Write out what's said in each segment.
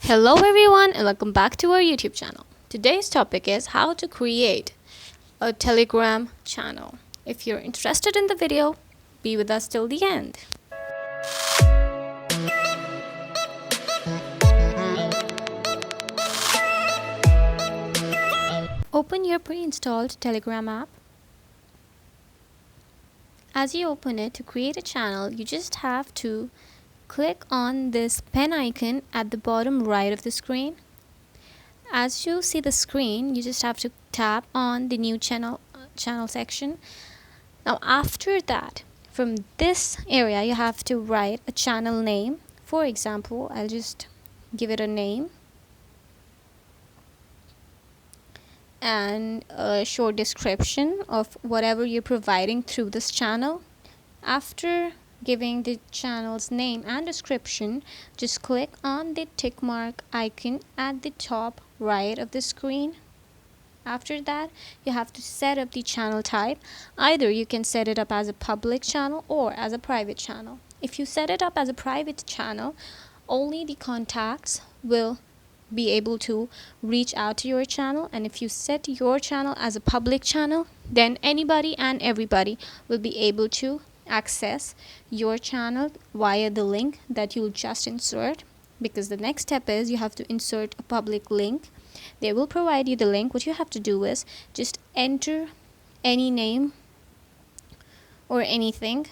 Hello everyone and welcome back to our YouTube channel. Today's topic is how to create a Telegram channel. If you're interested in the video, be with us till the end. Open your pre-installed Telegram app. As you open it, to create a channel, you just have to click on this pen icon at the bottom right of the screen. As you see the screen, you just have to tap on the new channel section. Now after that, from this area, you have to write a channel name. For example, I'll just give it a name and a short description of whatever you're providing through this channel. After giving the channel's name and description, just click on the tick mark icon at the top right of the screen. After that, you have to set up the channel type. Either you can set it up as a public channel or as a private channel. If you set it up as a private channel, only the contacts will be able to reach out to your channel, and if you set your channel as a public channel, then anybody and everybody will be able to access your channel via the link that you'll just insert. Because the next step is you have to insert a public link. They will provide you the link. What you have to do is just enter any name or anything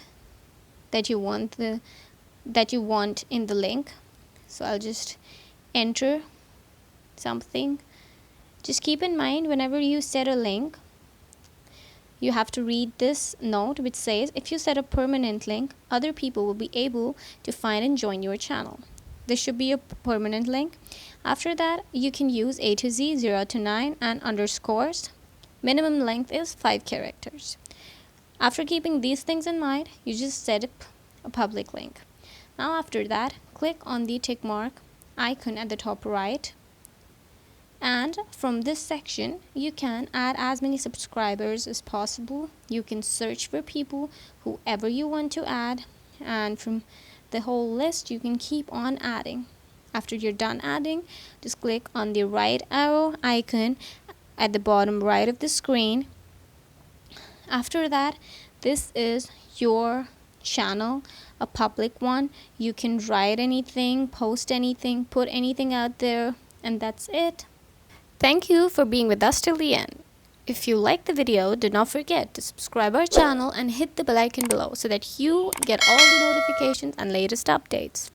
that you want in the link. So I'll just enter something. Just keep in mind, whenever you set a link, you have to read this note which says, if you set a permanent link, other people will be able to find and join your channel. This should be a permanent link. After that, you can use A to Z, 0 to 9 and underscores. Minimum length is 5 characters. After keeping these things in mind, you just set up a public link. Now after that, click on the tick mark icon at the top right. And from this section, you can add as many subscribers as possible. You can search for people, whoever you want to add, and from the whole list, you can keep on adding. After you're done adding, just click on the right arrow icon at the bottom right of the screen. After that, this is your channel, a public one. You can write anything, post anything, put anything out there, and that's it. Thank you for being with us till the end. If you like the video, do not forget to subscribe our channel and hit the bell icon below so that you get all the notifications and latest updates.